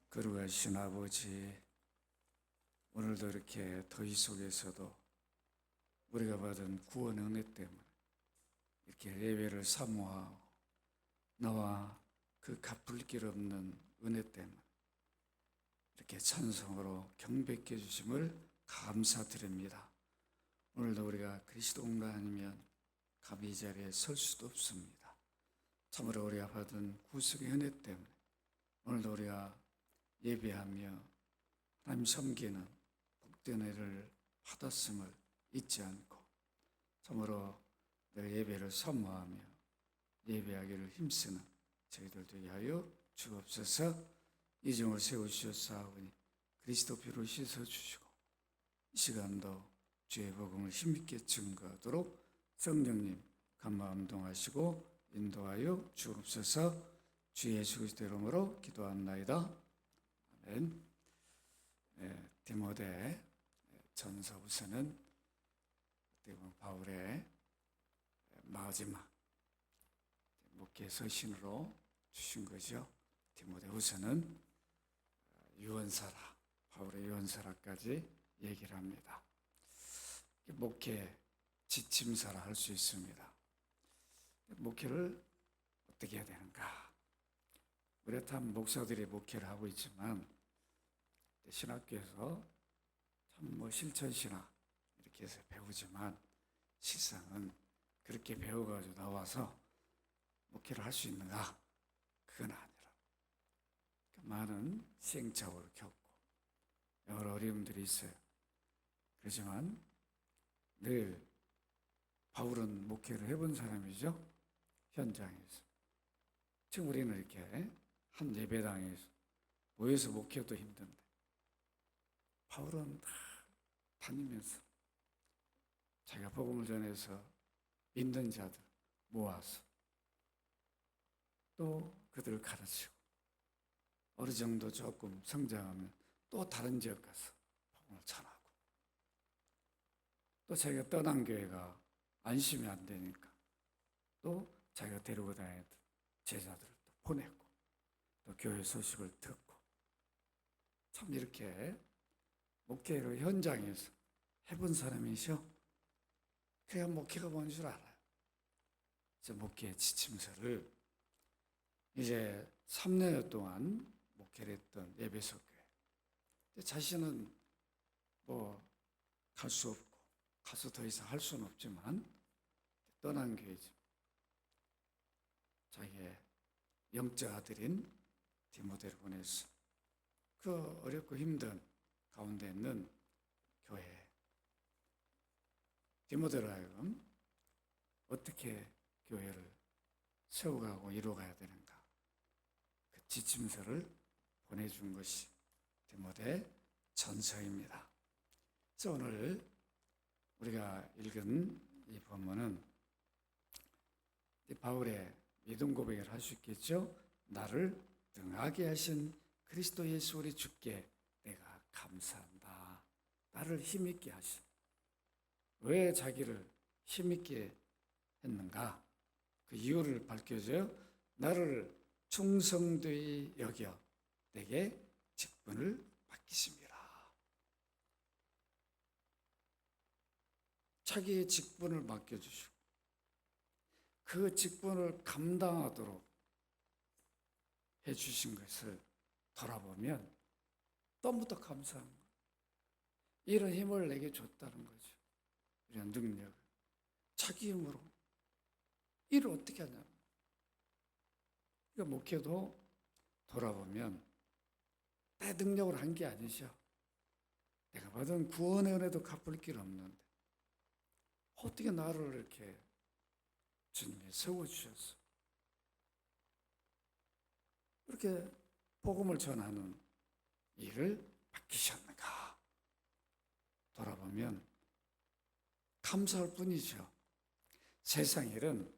거룩하신 아버지, 오늘도 이렇게 더위 속에서도 우리가 받은 구원 은혜 때문에 이렇게 예배를 사모하고 나와 그 갚을 길 없는 은혜 때문에 이렇게 찬송으로 경배케 주심을 감사드립니다. 오늘도 우리가 그리스도인가 아니면 감히 이 자리에 설 수도 없습니다. 참으로 우리가 받은 구속의 은혜 때문에 오늘도 우리가 예배하며 하나님 섬기는 복된 은혜를 받았음을 잊지 않고 참으로 내가 예배를 사모하며 예배하기를 힘쓰는 저희들 되게 하여 주옵소서. 이정을 세우시었사오니 그리스도 피로 씻어주시고 이 시간도 주의 복음을 힘있게 증거하도록 성령님 감마음동하시고 인도하여 주옵소서. 주 예수 그리스도의 이름으로 기도합나이다. 아멘. 디모데 전서후서는 어떻게 보면 바울의 마지막 목회 서신으로 주신 거죠. 디모데후서는 유언서라, 바울의 유언서라까지 얘기를 합니다. 목회 지침서라 할 수 있습니다. 목회를 어떻게 해야 되는가? 우리가 다 목사들이 목회를 하고 있지만 신학교에서 참 실천신학 이렇게 해서 배우지만 실상은 그렇게 배워가지고 나와서 목회를 할 수 있는가? 그건 아니라 많은 시행착오를 겪고 여러 어려움들이 있어요. 그렇지만 늘 바울은 목회를 해본 사람이죠. 현장에서. 지금 우리는 이렇게 한 예배당에서 모여서 목회도 힘든데 바울은 다 다니면서 자기가 복음을 전해서 믿는 자들 모아서 또 그들을 가르치고 어느 정도 조금 성장하면 또 다른 지역 가서 복음을 전하고 또 자기가 떠난 교회가 안심이 안 되니까 또 자기가 데리고 다니던 제자들을 또 보내고 또 교회 소식을 듣고 참 이렇게 목회를 현장에서 해본 사람이셔. 그래야 목회가 뭔 줄 알아요. 그래서 목회의 지침서를 이제 3년 동안 목회를 했던 에베소 교회. 자신은 갈 수 없고 가서 더 이상 할 수는 없지만 떠난 교회죠. 자기의 영적 아들인 디모데를 보내서 그 어렵고 힘든 가운데 있는 교회에 디모데로 하여금 어떻게 교회를 세워가고 이루어가야 되는가 그 지침서를 보내준 것이 디모데 전서입니다. 그래서 오늘 우리가 읽은 이 본문은 바울의 믿음 고백을 할 수 있겠죠. 나를 등하게 하신 그리스도 예수 우리 주께 내가 감사한다. 나를 힘있게 하신. 왜 자기를 힘있게 했는가? 그 이유를 밝혀줘요. 나를 충성되이 여겨 내게 직분을 맡기심이라. 자기의 직분을 맡겨주시고 그 직분을 감당하도록 해주신 것을 돌아보면 너무도 감사한 거예요. 이런 힘을 내게 줬다는 거죠. 이런 능력을. 자기 힘으로. 일을 어떻게 하냐. 그러니까 목회도 돌아보면 내 능력으로 한 게 아니죠. 내가 받은 구원의 은혜도 갚을 길 없는데 어떻게 나를 이렇게 주님이 세워주셨어. 이렇게 복음을 전하는 일을 맡기셨는가. 돌아보면 감사할 뿐이죠. 세상 일은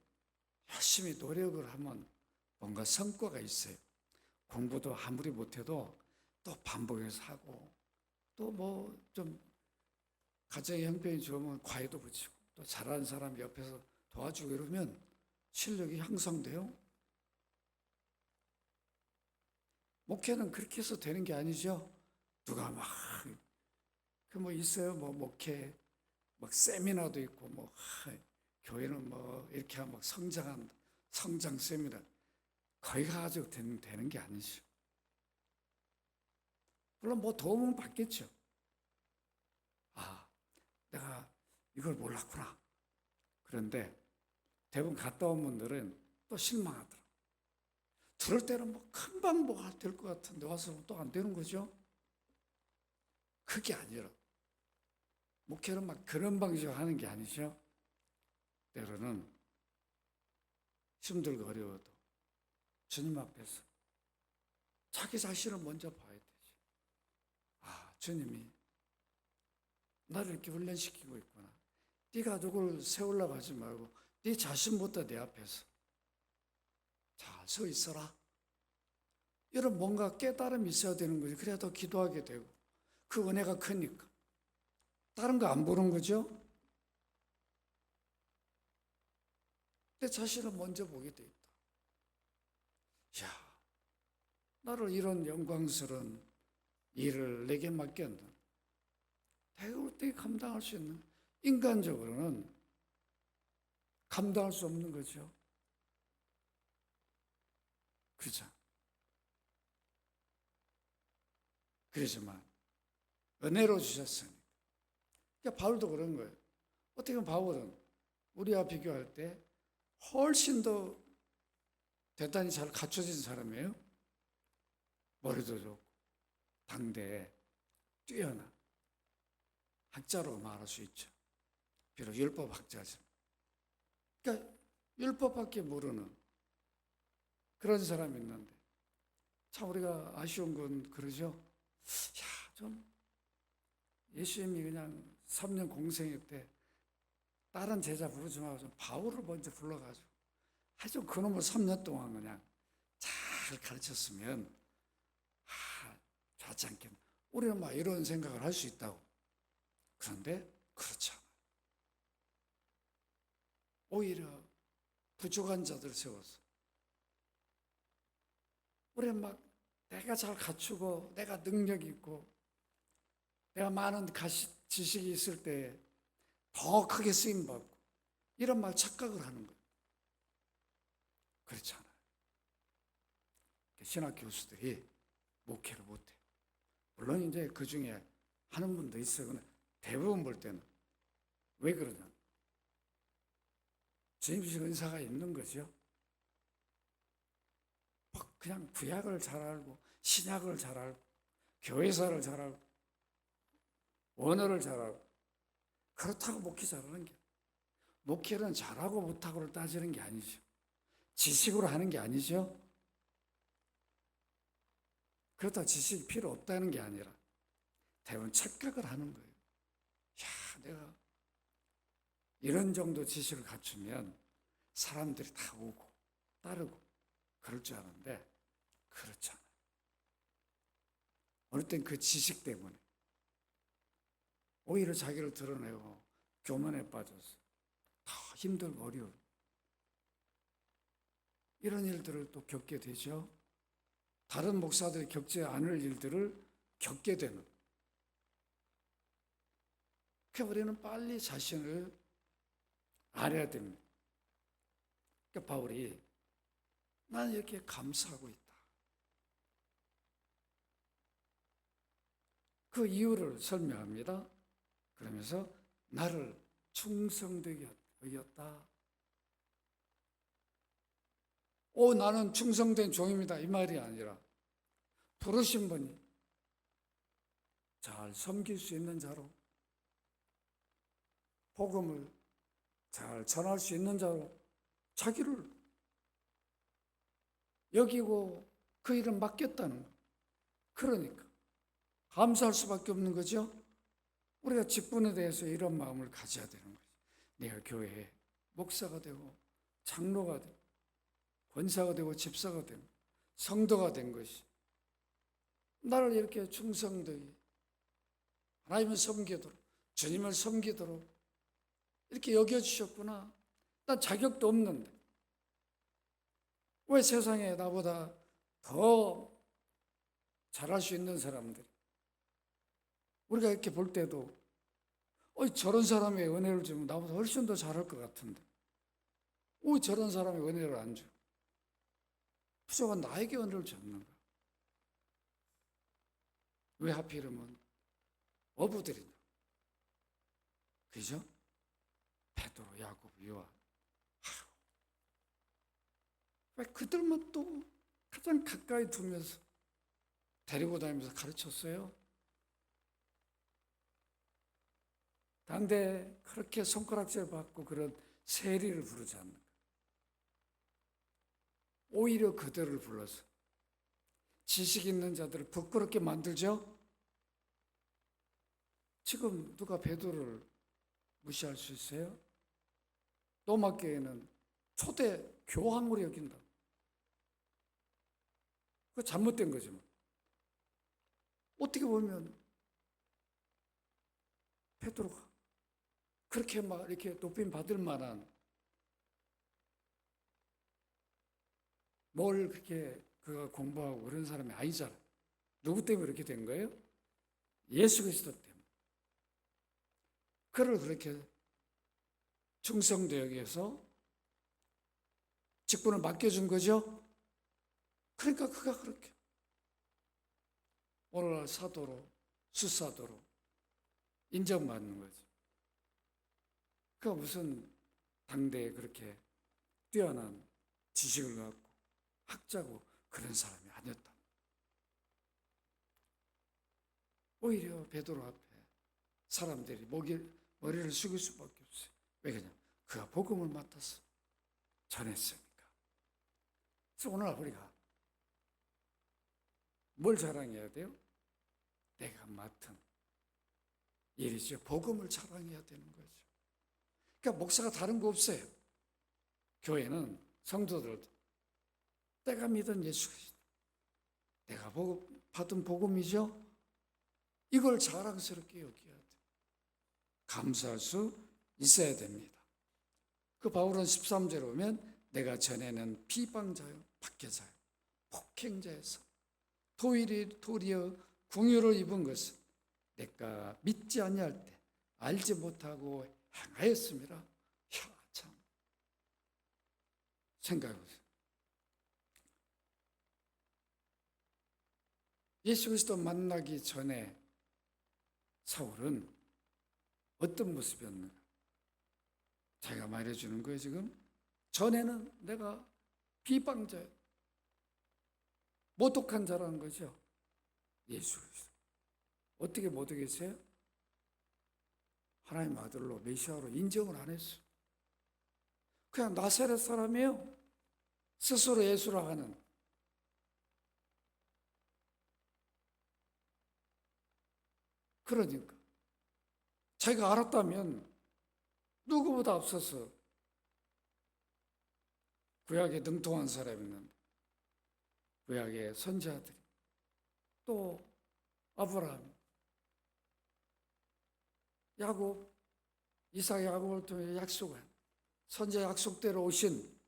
열심히 노력을 하면 뭔가 성과가 있어요. 공부도 아무리 못해도 또 반복해서 하고 또 좀 가정의 형편이 좋으면 과외도 붙이고 또 잘하는 사람 옆에서 도와주고 이러면 실력이 향상돼요. 목회는 그렇게 해서 되는 게 아니죠. 누가 막, 그 뭐 있어요. 뭐 목회, 막 세미나도 있고, 뭐, 교회는 뭐 이렇게 하면 막 성장한다. 성장 세미나. 거기 가가지고 되는 게 아니죠. 물론 뭐 도움은 받겠죠. 아, 내가 이걸 몰랐구나. 그런데 대부분 갔다 온 분들은 또 실망하더라. 들을 때는 뭐 금방 뭐가 될 것 같은데 와서 또 안 되는 거죠. 그게 아니라 목회는 막 그런 방식으로 하는 게 아니죠. 때로는 힘들고 어려워도 주님 앞에서 자기 자신을 먼저 봐야 되지. 아, 주님이 나를 이렇게 훈련시키고 있구나. 네가 누굴 세우려고 하지 말고 네 자신부터 내 앞에서 잘 서 있어라. 이런 뭔가 깨달음이 있어야 되는 거지. 그래야 더 기도하게 되고 그 은혜가 크니까. 다른 거 안 보는 거죠? 내 자신을 먼저 보게 돼 있다. 야, 나를 이런 영광스러운 일을 내게 맡겼는 내가 어떻게 감당할 수 있는, 인간적으로는 감당할 수 없는 거죠. 그죠? 그러지만 은혜로 주셨으니. 그러니까 바울도 그런 거예요. 어떻게 보면 바울은 우리와 비교할 때 훨씬 더 대단히 잘 갖춰진 사람이에요. 머리도 좋고 당대에 뛰어난 학자로 말할 수 있죠. 비록 율법 학자지만. 그러니까 율법밖에 모르는 그런 사람이 있는데 참 우리가 아쉬운 건 그러죠. 야, 좀 예수님이 그냥 3년 공생일 때 다른 제자 부르지 말고 좀 바울을 먼저 불러가지고 하여튼 그놈을 3년 동안 그냥 잘 가르쳤으면 좋지 않겠나. 우리는 막 이런 생각을 할 수 있다고. 그런데 그렇지 않아요. 오히려 부족한 자들 세워서 우리는 막 내가 잘 갖추고 내가 능력이 있고 내가 많은 지식이 있을 때 더 크게 쓰임받고 이런 말 착각을 하는 거예요. 그렇지 않아요. 신학 교수들이 목회를 못해요. 물론 이제 그 중에 하는 분도 있어요. 근데 대부분 볼 때는 왜 그러냐? 주님식 은사가 있는 거죠. 그냥 구약을 잘 알고 신약을 잘 알고 교회사를 잘 알고 원어를 잘 알고 그렇다고 목회 잘하는 게, 목회는 잘하고 못하고를 따지는 게 아니죠. 지식으로 하는 게 아니죠. 그렇다고 지식이 필요 없다는 게 아니라 대부분 착각을 하는 거예요. 야, 내가 이런 정도 지식을 갖추면 사람들이 다 오고 따르고 그럴 줄 아는데 그렇지 않아요. 어느 땐 그 지식 때문에 오히려 자기를 드러내고 교만에 빠져서 더 힘들고 어려운 이런 일들을 또 겪게 되죠. 다른 목사들이 겪지 않을 일들을 겪게 되는. 그러니까 우리는 빨리 자신을 알아야 됩니다. 그러니까 바울이 나는 이렇게 감사하고 있다. 그 이유를 설명합니다. 그러면서 나를 충성되게 여겼다. 나는 충성된 종입니다. 이 말이 아니라 부르신 분이 잘 섬길 수 있는 자로, 복음을 잘 전할 수 있는 자로 자기를 여기고 그 일을 맡겼다는 거. 그러니까 감사할 수밖에 없는 거죠. 우리가 직분에 대해서 이런 마음을 가져야 되는 거죠. 내가 교회에 목사가 되고 장로가 되고 권사가 되고 집사가 되고 성도가 된 것이 나를 이렇게 충성되게 하나님을 섬기도록, 주님을 섬기도록 이렇게 여겨주셨구나. 난 자격도 없는데 왜 세상에 나보다 더 잘할 수 있는 사람들, 우리가 이렇게 볼 때도 저런 사람의 은혜를 주면 나보다 훨씬 더 잘할 것 같은데 왜 저런 사람의 은혜를 안 줘? 부족한 나에게 은혜를 줬는가? 왜 하필이면 어부들이냐? 그죠? 베드로, 야곱, 요한. 왜 그들만 또 가장 가까이 두면서 데리고 다니면서 가르쳤어요? 단데 그렇게 손가락질 받고 그런 세리를 부르지 않는가? 오히려 그들을 불러서 지식 있는 자들을 부끄럽게 만들죠? 지금 누가 베드로를 무시할 수 있어요? 로마 교회는 초대 교황으로 여긴다. 그거 잘못된 거죠. 어떻게 보면 베드로가 그렇게 막 이렇게 높임 받을 만한 뭘 그렇게 그가 공부하고 그런 사람이 아니잖아. 누구 때문에 그렇게 된 거예요? 예수 그리스도 때문에. 그를 그렇게 충성되게 여기서 직분을 맡겨준 거죠. 그러니까 그가 그렇게 오늘날 사도로, 수사도로 인정받는 거죠. 그가 무슨 당대에 그렇게 뛰어난 지식을 갖고 학자고 그런 사람이 아니었다. 오히려 베드로 앞에 사람들이 머리를 숙일 수밖에 없어요. 왜 그러냐? 그가 복음을 맡아서 전했으니까. 그래서 오늘 우리가 뭘 자랑해야 돼요? 내가 맡은 일이죠. 복음을 자랑해야 되는 거죠. 그러니까 목사가 다른 거 없어요. 교회는 성도들도 내가 믿은 예수 그리스도, 내가 받은 복음이죠. 이걸 자랑스럽게 여겨야 돼요. 감사할 수 있어야 됩니다. 그 바울은 13절에 보면 내가 전에는 비방자요, 박해자요, 폭행자에서 도리어 궁유를 입은 것은 내가 믿지 아니할 때 알지 못하고 행하였습니다. 야, 참 생각해보세요. 예수 그리스도 만나기 전에 사울은 어떤 모습이었는가? 자기가 말해주는 거예요. 지금 전에는 내가 비방자, 모독한 자라는 거죠. 예수 그리스도 어떻게 모독했어요? 하나님 아들로 메시아로 인정을 안 했어요. 그냥 나사렛 사람이에요. 스스로 예수라 하는. 그러니까 자기가 알았다면 누구보다 앞서서 구약에 능통한 사람이 있는데 구약의 선지자들이 또 아브라함, 야곱, 이삭, 야곱을 통해 약속한 선지자 약속대로 오신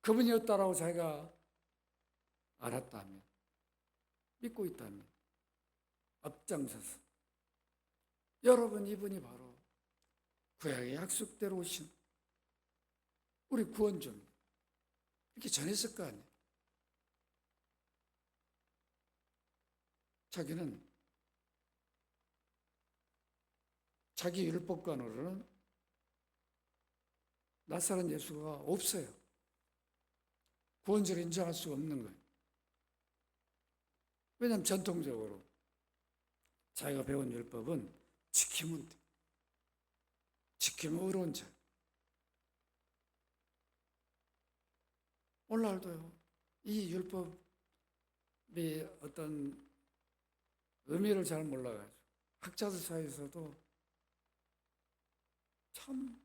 그분이었다라고 자기가 알았다면, 믿고 있다면 앞장서서 여러분, 이분이 바로 구약의 약속대로 오신 우리 구원주님, 이렇게 전했을 거 아니에요. 자기는 자기 율법관으로는 낯선 예수가 없어요. 구원자를 인정할 수가 없는 거예요. 왜냐하면 전통적으로 자기가 배운 율법은 지키면 돼. 지키면 의로운 자. 오늘날도요, 이 율법이 어떤 의미를 잘 몰라가지고 학자들 사이에서도 참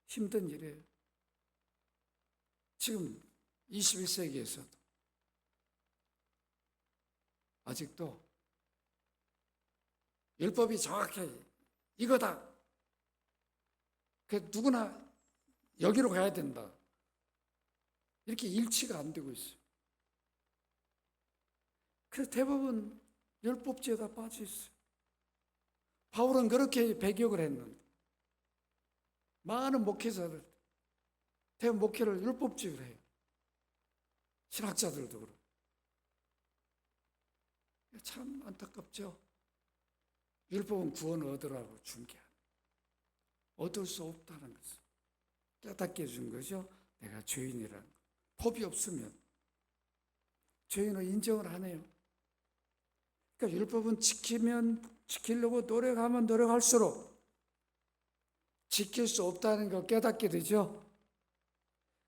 힘든 일이에요. 지금 21세기에서도 아직도 율법이 정확히 이거다. 그 누구나 여기로 가야 된다. 이렇게 일치가 안 되고 있어요. 그래서 대부분 율법주의에 빠져 있어요. 바울은 그렇게 배격을 했는데 많은 목회자들 대부분 목회를 율법주의로 해요. 신학자들도 그렇고. 참 안타깝죠. 율법은 구원을 얻으라고 준 게 아니에요. 얻을 수 없다는 것을 깨닫게 해준 거죠. 내가 죄인이라는 거. 법이 없으면 죄인을 인정을 안 해요. 그러니까 율법은 지키려고 노력하면 노력할수록 지킬 수 없다는 걸 깨닫게 되죠.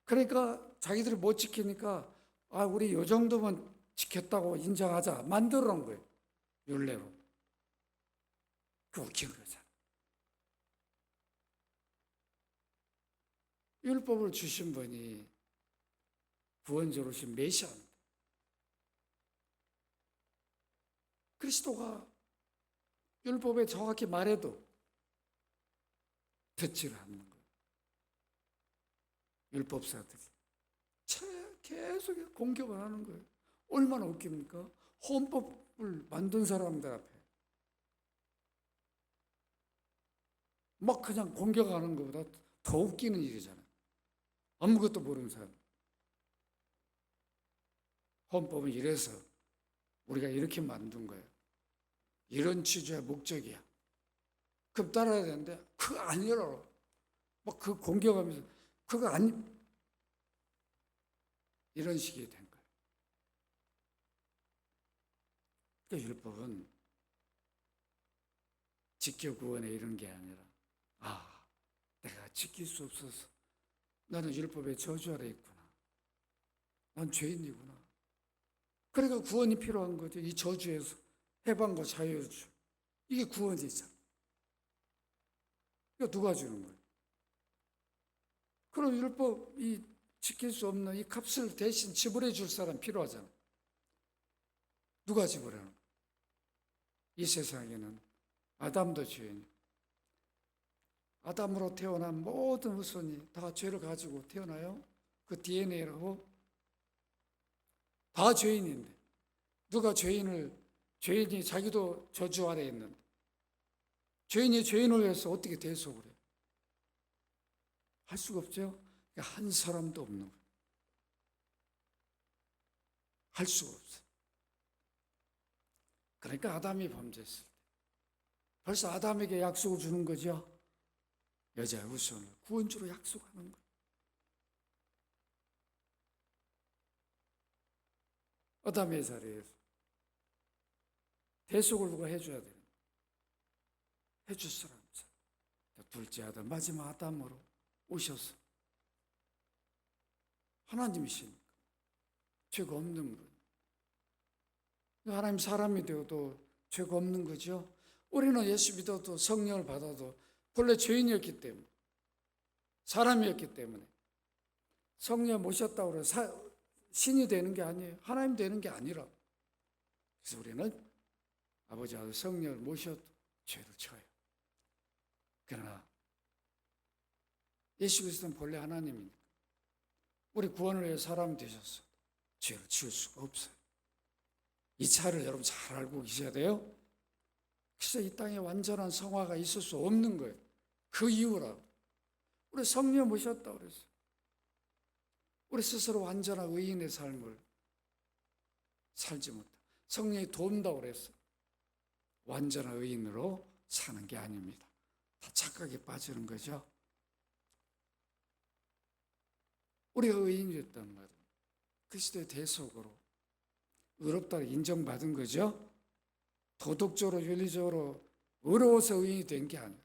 그러니까 자기들이 못 지키니까 우리 요 정도면 지켰다고 인정하자 만들어 놓은 거예요. 율례로. 그 웃긴 거잖아. 율법을 주신 분이 구원자로 오신 메시아입니다. 그리스도가 율법에 정확히 말해도 듣지를 않는 거예요. 율법사들이 계속 공격을 하는 거예요. 얼마나 웃깁니까? 헌법을 만든 사람들 앞에 막 그냥 공격하는 것보다 더 웃기는 일이잖아요. 아무것도 모르는 사람. 헌법은 이래서 우리가 이렇게 만든 거예요. 이런 취지의 목적이야. 그럼 따라야 되는데 그거 아니라고 막 그 공격하면서 그거 아니 이런 식이 된 거예요. 그러니까 율법은 지켜 구원에 이런 게 아니라 내가 지킬 수 없어서 나는 율법의 저주 아래 있구나. 난 죄인이구나. 그러니까 구원이 필요한 거죠. 이 저주에서 해방과 자유를 주. 이게 구원이잖아. 이거 누가 주는 거예요? 그럼 율법이 지킬 수 없는 이 값을 대신 지불해 줄 사람 필요하잖아. 누가 지불하는 거예요? 이 세상에는 아담도 죄인이고 아담으로 태어난 모든 후손이 다 죄를 가지고 태어나요. 그 DNA라고 다 죄인인데 누가 죄인이 자기도 저주 아래 있는데 죄인이 죄인을 위해서 어떻게 대속을 해요? 할 수가 없죠. 그러니까 한 사람도 없는 거예요. 할 수가 없어요. 그러니까 아담이 범죄했을 때 벌써 아담에게 약속을 주는 거죠. 여자의 후손을 구원주로 약속하는 거예요. 아담의 자리에서 대속을 누가 해줘야 돼요. 해줄 사람 없어요. 둘째 아담, 마지막 아담으로 오셔서 하나님이시니까 죄가 없는 거예요. 하나님 사람이 되어도 죄가 없는 거죠. 우리는 예수 믿어도 성령을 받아도 본래 죄인이었기 때문에 사람이었기 때문에 성령 모셨다고 해서 신이 되는 게 아니에요. 하나님 되는 게 아니라 그래서 우리는 아버지 아들 성령을 모셔도 죄를 져요. 그러나 예수 그리스도는 본래 하나님이니까 우리 구원을 위해 사람이 되셔서 죄를 지을 수가 없어요. 이 차를 여러분 잘 알고 계셔야 돼요. 그래서 이 땅에 완전한 성화가 있을 수 없는 거예요. 그 이유라고. 우리 성령 모셨다고 그랬어요. 우리 스스로 완전한 의인의 삶을 살지 못해. 성령이 돕는다고 그랬어요. 완전한 의인으로 사는 게 아닙니다. 다 착각에 빠지는 거죠. 우리가 의인이 됐단 말이에요. 그리스도의 대속으로 의롭다고 인정받은 거죠. 도덕적으로 윤리적으로 의로워서 의인이 된 게 아니에요.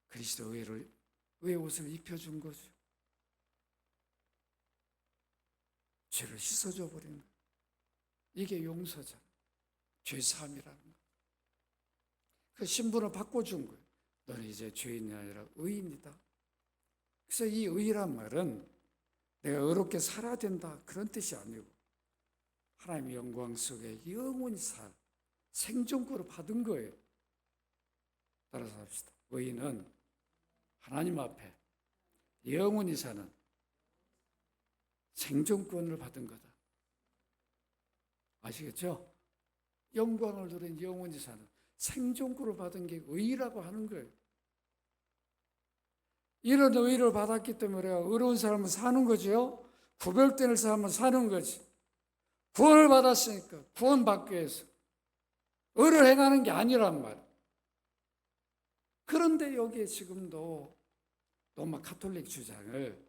그리스도 의의 옷을 입혀준 거죠. 죄를 씻어줘 버리는 거예요. 이게 용서잖아요. 죄사함이라는 거예요. 그 신분을 바꿔준 거예요. 너는 이제 죄인이 아니라 의인이다. 그래서 이 의란 말은 내가 의롭게 살아야 된다 그런 뜻이 아니고 하나님의 영광 속에 영원히 생존권을 받은 거예요. 따라서 합시다. 의인은 하나님 앞에 영원히 사는 생존권을 받은 거다. 아시겠죠? 영광을 누린 영원히 사는 생존권을 받은 게 의라고 하는 거예요. 이런 의를 받았기 때문에 의로운 삶을 사는 거죠. 구별되는 삶을 사는 거지. 구원을 받았으니까 구원받기 위해서 의를 행하는 게 아니란 말이에요. 그런데 여기에 지금도 로마 가톨릭 주장을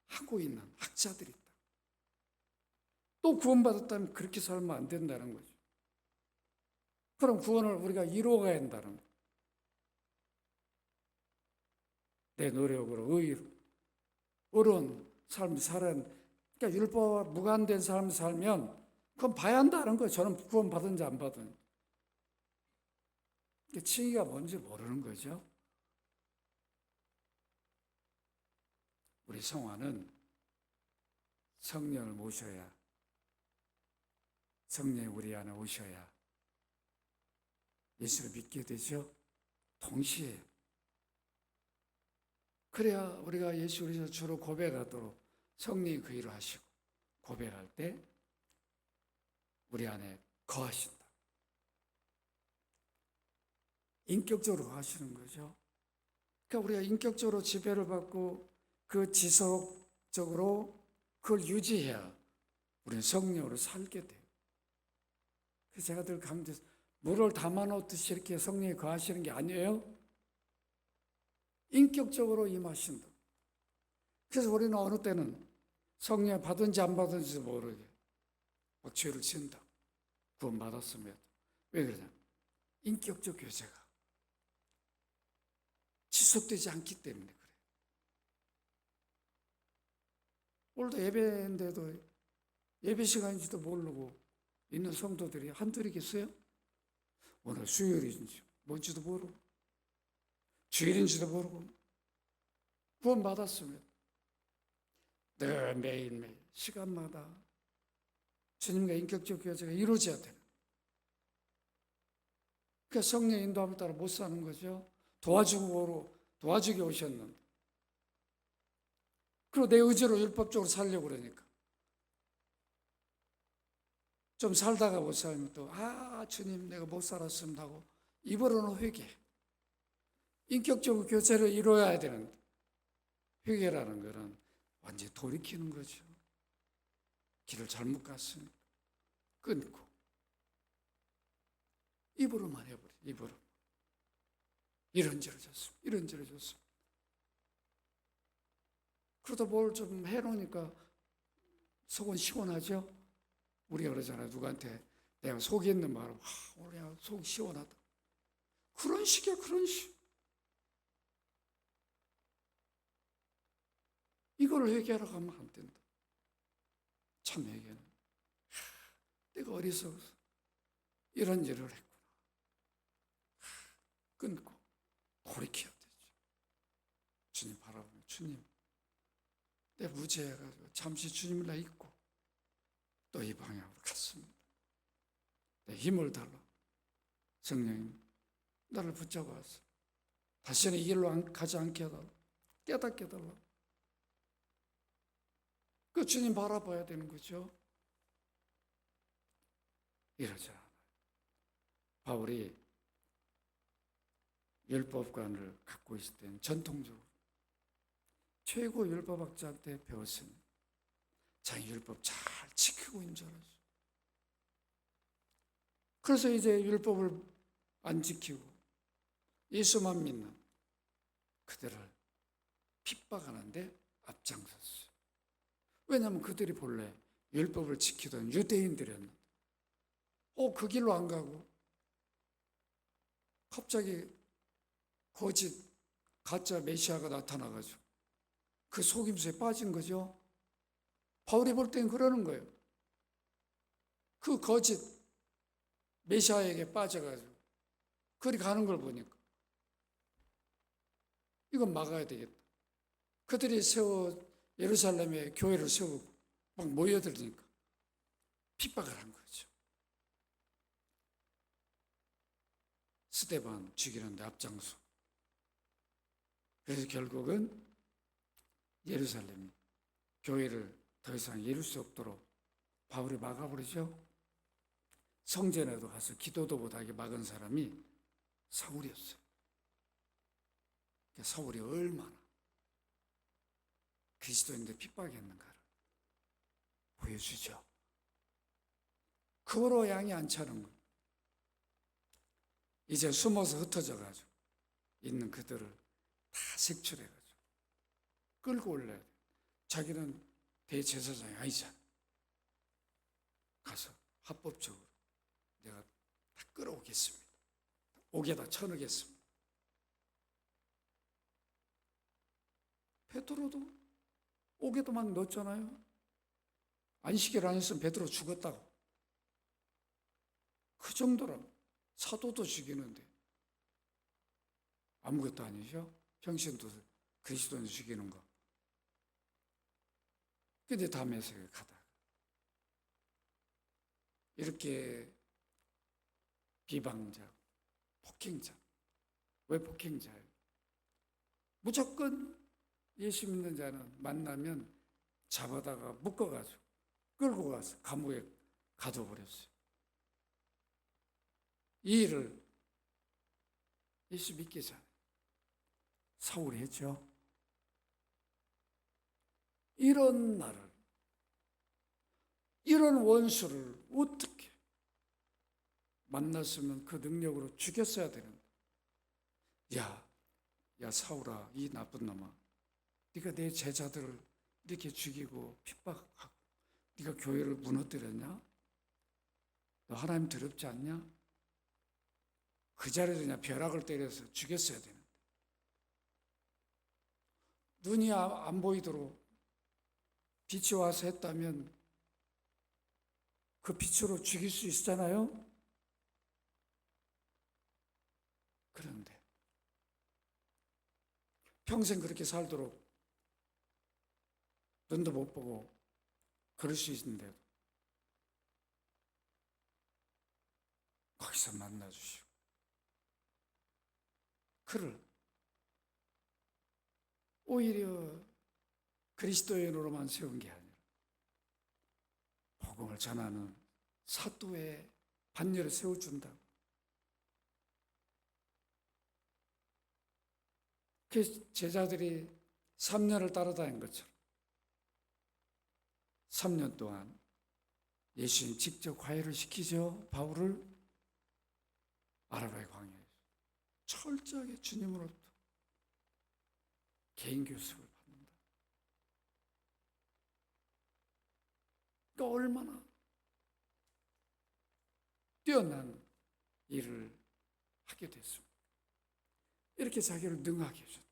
하고 있는 학자들이 있다. 또 구원받았다면 그렇게 살면 안 된다는 거죠. 그럼 구원을 우리가 이루어가야 한다는 거예요. 내 노력으로 의로 의로운 삶을 그러니까 율법과 무관된 삶을 살면 그건 봐야 한다는 거예요. 저는 구원 받은지 안 받은지. 칭의가 뭔지 모르는 거죠. 우리 성화는 성령을 모셔야, 성령이 우리 안에 오셔야 예수를 믿게 되죠. 동시에 그래야 우리가 예수 그리스도 주로 고백하도록 성령이 그 일을 하시고 고백할 때 우리 안에 거하신다. 인격적으로 거하시는 거죠. 그러니까 우리가 인격적으로 지배를 받고 그 지속적으로 그걸 유지해야 우리는 성령으로 살게 돼요. 그래서 제가 늘 강조해서 물을 담아놓듯이 이렇게 성령이 거하시는 게 아니에요. 인격적으로 임하신다. 그래서 우리는 어느 때는 성령 받은지 안 받은지도 모르게 막 죄를 지은다. 구원 받았으면. 왜 그러냐? 인격적 교제가 지속되지 않기 때문에 그래요. 오늘도 예배인데도 예배 시간인지도 모르고 있는 성도들이 한둘이겠어요? 오늘 수요일인지 뭔지도 모르고 주일인지도 모르고 구원 받았으면 늘 매일매일 시간마다 주님과 인격적 교제가 이루어져야 되는. 그러니까 성령의 인도함을 따라 못 사는 거죠. 도와주기 오셨는데. 그리고 내 의지로 율법적으로 살려고 그러니까. 좀 살다가 못 살면 또, 주님 내가 못 살았습니다 하고 입으로는 회개. 인격적으로 교제를 이루어야 되는데 회개라는 것은 완전히 돌이키는 거죠. 길을 잘못 갔으니까 끊고 입으로만 해버려. 입으로 이런저런 줬습니다. 이런저런 줬습니다. 그러다 뭘 좀 해놓으니까 속은 시원하죠. 우리가 그러잖아요. 누구한테 내가 속이 있는 말은 오늘 속 시원하다. 그런 식이야. 그런 식. 이걸 회개하러 가면 안 된다. 참 회개는 내가 어리석어서 이런 일을 했구나. 끊고 돌이켜야 되죠. 주님 바라보면 주님 내 무죄해가지고 잠시 주님을 나 잊고 또 이 방향으로 갔습니다. 내 힘을 달라. 성령님 나를 붙잡아서 다시는 이 길로 가지 않게 해달라. 깨닫게 해달라. 그 주님 바라봐야 되는 거죠. 이러지 않아요. 바울이 율법관을 갖고 있을 때는 전통적으로 최고 율법학자한테 배웠습니다. 자기 율법 잘 지키고 있는 줄 알았어요. 그래서 이제 율법을 안 지키고 예수만 믿는 그들을 핍박하는데 앞장섰어요. 왜냐하면 그들이 본래 율법을 지키던 유대인들이었는데 그 길로 안 가고 갑자기 거짓 가짜 메시아가 나타나가지고 그 속임수에 빠진 거죠. 바울이 볼 땐 그러는 거예요. 그 거짓 메시아에게 빠져가지고 그리 가는 걸 보니까 이건 막아야 되겠다. 그들이 예루살렘에 교회를 세우고 막 모여들으니까 핍박을 한 거죠. 스데반 죽이는데 앞장서. 그래서 결국은 예루살렘 교회를 더 이상 이룰 수 없도록 바울이 막아버리죠. 성전에도 가서 기도도 못하게 막은 사람이 사울이었어요. 사울이 얼마나 그리스도인들 핍박했는가를 보여주죠. 그거로 양이 안 차는 거예요. 이제 숨어서 흩어져가지고 있는 그들을 다 색출해가지고 끌고 올라야 돼. 자기는 대제사장이 아니잖아. 가서 합법적으로 내가 다 끌어오겠습니다. 옥에다 쳐넣겠습니다. 베드로도 옥에도 막 넣었잖아요. 안식일 안 했으면 베드로 죽었다고. 그 정도로 사도도 죽이는데 아무것도 아니죠. 평신도 그리스도인 죽이는 거. 근데 다메섹에 가다가 이렇게 비방자, 폭행자. 왜 폭행자예요? 무조건 예수 믿는 자는 만나면 잡아다가 묶어가지고 끌고 가서 감옥에 가둬버렸어요. 이 일을 예수 믿기 전에 사울이 했죠. 이런 나를, 이런 원수를 어떻게 만났으면 그 능력으로 죽였어야 되는데, 야 사울아, 이 나쁜 놈아, 네가 내 제자들을 이렇게 죽이고 핍박하고 네가 교회를 무너뜨렸냐? 너 하나님 더럽지 않냐? 그 자리에서 그냥 벼락을 때려서 죽였어야 되는데, 눈이 안 보이도록 빛이 와서 했다면 그 빛으로 죽일 수 있잖아요. 그런데 평생 그렇게 살도록 눈도 못 보고 그럴 수 있는데도 거기서 만나주시고 그를 오히려 그리스도인으로만 세운 게 아니라 복음을 전하는 사도의 반열에 세워준다고. 그 제자들이 3년을 따라다닌 것처럼 3년 동안 예수님 직접 과외를 시키죠. 바울을 아라바의 광야에서 철저하게 주님으로부터 개인 교습을 받는다. 그러니까 얼마나 뛰어난 일을 하게 됐습니다. 이렇게 자기를 능하게 해줬다.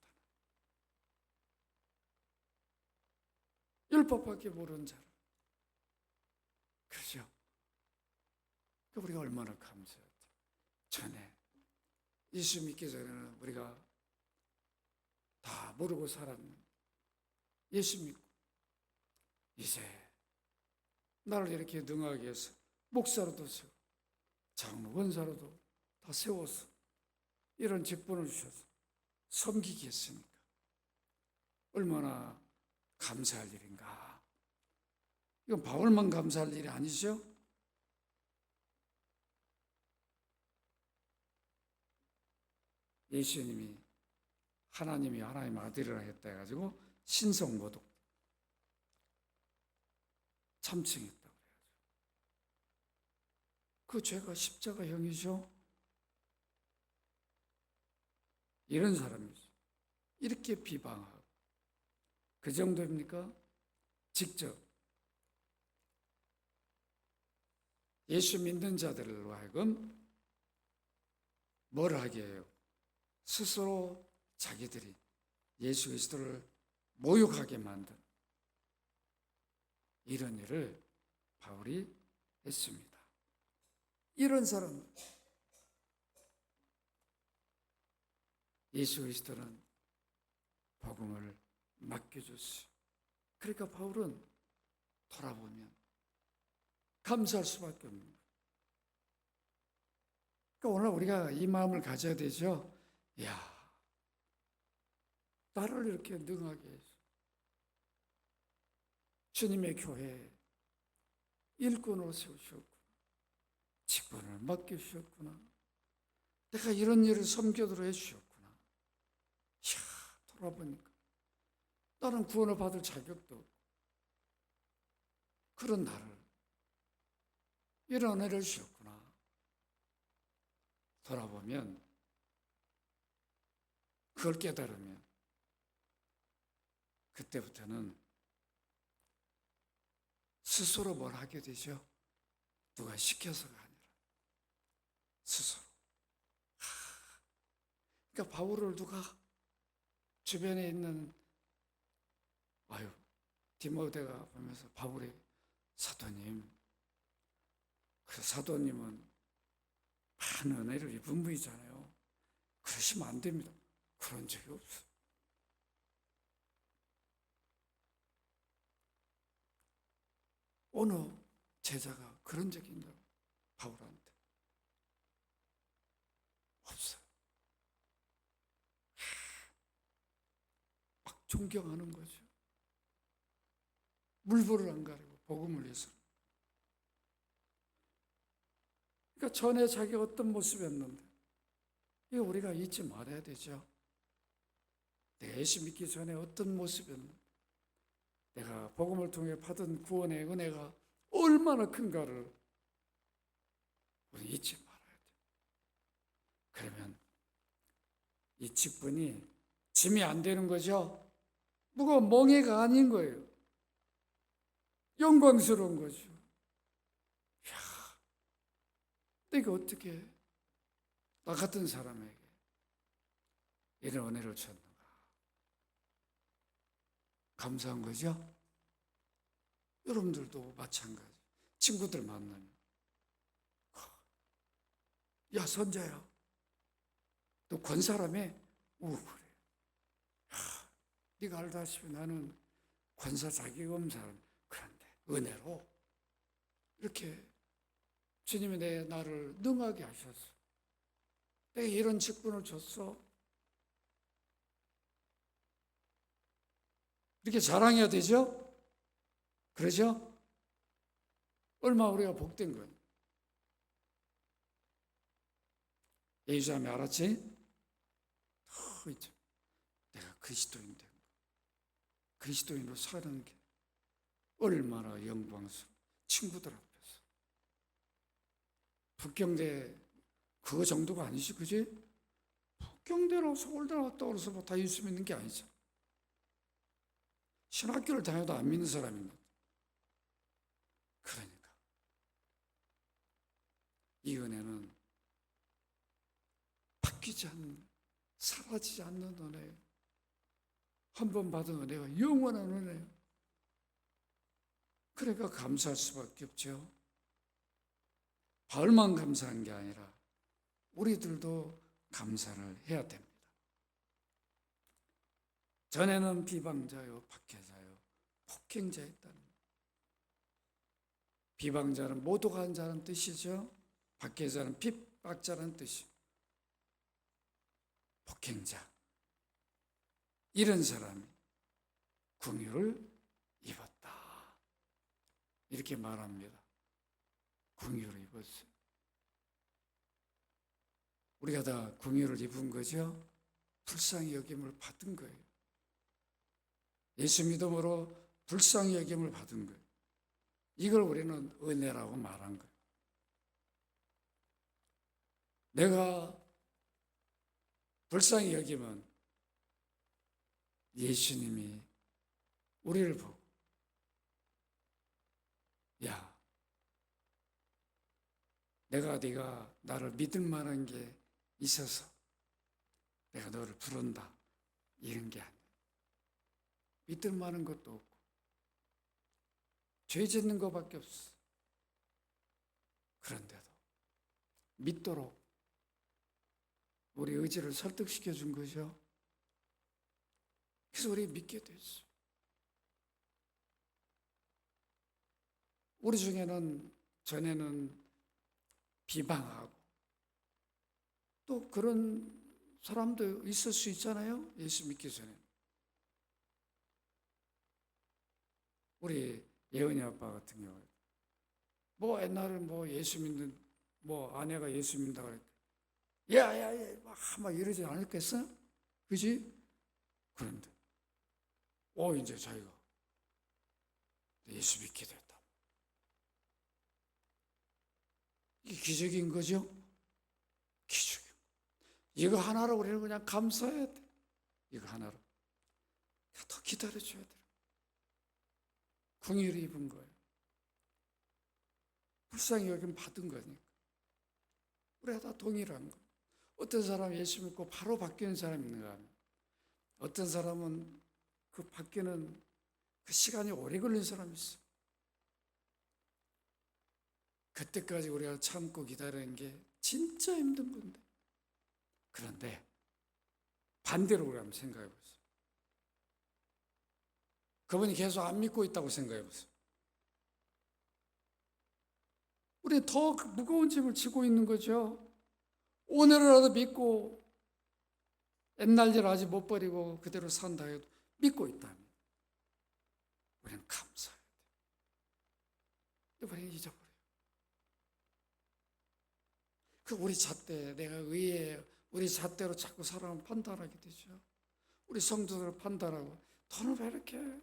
율법밖에 모르는 자를. 그렇죠? 우리가 얼마나 감사하죠. 전에 예수 믿기 전에는 우리가 다 모르고 살았는데 예수 믿고 이제 나를 이렇게 능하게 해서 목사로도 세워 장로 원사로도 다 세워서 이런 직분을 주셔서 섬기게 했으니까 얼마나 감사할 일인가. 이건 바울만 감사할 일이 아니죠. 예수님이 하나님이 하나님 아들이라 했다 해가지고 신성모독 참칭했다고 해야죠. 그 죄가 십자가형이죠. 이런 사람이죠. 이렇게 비방하고 그 정도입니까? 직접 예수 믿는 자들로 하여금 뭘 하게 해요? 스스로 자기들이 예수 그리스도를 모욕하게 만든 이런 일을 바울이 했습니다. 이런 사람 예수 그리스도는 복음을 맡겨줬어요. 그러니까 바울은 돌아보면 감사할 수밖에 없는 거예요. 그러니까 오늘 우리가 이 마음을 가져야 되죠. 나를 이렇게 능하게 해서 주님의 교회에 일꾼으로 세우셨구나. 직분을 맡겨주셨구나. 내가 이런 일을 섬겨도록 해주셨구나. 이야, 돌아보니까 나는 구원을 받을 자격도 없고 그런 나를 이런 은혜를 주셨구나. 돌아보면 그걸 깨달으면 그때부터는 스스로 뭘 하게 되죠? 누가 시켜서가 아니라 스스로. 그러니까 바울을 누가 주변에 있는 디모데가 보면서 바울이 사도님, 그 사도님은 많은 은혜를 입은 분이잖아요. 그러시면 안 됩니다. 그런 적이 없어요. 어느 제자가 그런 적이 있나? 바울한테 없어요. 막 존경하는 거죠. 물불을 안 가리고 복음을 위해서. 그러니까 전에 자기가 어떤 모습이었는데 이거 우리가 잊지 말아야 되죠. 내가 예수 믿기 전에 어떤 모습이었는데 내가 복음을 통해 받은 구원의 은혜가 얼마나 큰가를 우리 잊지 말아야 돼요. 그러면 이 직분이 짐이 안 되는 거죠. 무거운 멍해가 아닌 거예요. 영광스러운 거죠. 이야, 내가 어떻게 나 같은 사람에게 이런 은혜를 줬는가. 감사한 거죠. 여러분들도 마찬가지. 친구들 만나면 야 선자야 너 권사라며? 그래. 네가 알다시피 나는 권사 자격 없는 사람. 그런데 은혜로 이렇게 주님이 나를 능하게 하셨어. 내가 이런 직분을 줬어. 이렇게 자랑해야 되죠? 그러죠? 얼마나 우리가 복된 거예요. 예수님이 알았지? 내가 그리스도인 된 거. 그리스도인으로 사는 게 얼마나 영광스러워. 친구들 앞에서. 북경대 그거 정도가 아니지, 그지? 북경대로 서울대 나왔다 그래서 뭐 다 예수 믿는 게 아니죠. 신학교를 다녀도 안 믿는 사람입니다. 그러니까 이 은혜는 바뀌지 않는, 사라지지 않는 은혜예요. 한 번 받은 은혜가 영원한 은혜예요. 그러니까 감사할 수밖에 없죠. 바울만 감사한 게 아니라 우리들도 감사를 해야 됩니다. 전에는 비방자요, 박해자요, 폭행자였다는 거예요. 비방자는 모독한 자는 뜻이죠. 박해자는 핍박자는 뜻이죠. 폭행자, 이런 사람이 긍휼을 입었다 이렇게 말합니다. 긍휼을 입었어요. 우리가 다 긍휼을 입은 거죠. 불쌍히 여김을 받은 거예요. 예수 믿음으로 불쌍히 여김을 받은 거예요. 이걸 우리는 은혜라고 말한 거예요. 내가 불쌍히 여기면 예수님이 우리를 보고 야, 네가 나를 믿을 만한 게 있어서 내가 너를 부른다 이런 게 아니에요. 믿을 만한 것도 없고 죄 짓는 것밖에 없어. 그런데도 믿도록 우리 의지를 설득시켜 준 거죠. 그래서 우리 믿게 됐어요. 우리 중에는 전에는 비방하고 또 그런 사람도 있을 수 있잖아요. 예수 믿기 전에. 우리 예은이 아빠 같은 경우에 뭐 옛날에 뭐 예수 믿는 뭐 아내가 예수 믿는다 그랬 야야야 막 이러지 않았겠어? 그지? 그런데 이제 자기가 예수 믿게 됐다. 이게 기적인 거죠? 기적이요. 이거 하나로 우리는 그냥 감사해야 돼. 이거 하나로. 더 기다려줘야 돼. 궁유를 입은 거예요. 불쌍히 여긴 받은 거니까. 우리가 다 동일한 거예요. 어떤 사람은 예수 믿고 바로 바뀌는 사람이 있는가 하면 어떤 사람은 그 바뀌는 그 시간이 오래 걸린 사람이 있어요. 그때까지 우리가 참고 기다리는 게 진짜 힘든 건데. 그런데 반대로 우리 한번 생각해 보세요. 그분이 계속 안 믿고 있다고 생각해 보세요. 우리 더 무거운 짐을 지고 있는 거죠. 오늘이라도 믿고 옛날 일 아직 못 버리고 그대로 산다 해도 믿고 있다면 우리는 감사해야 돼요. 우리는 잊어버려요. 그 우리 잣대, 내가 의해요. 우리 잣대로 자꾸 사람을 판단하게 되죠. 우리 성도들을 판단하고 너는 왜 이렇게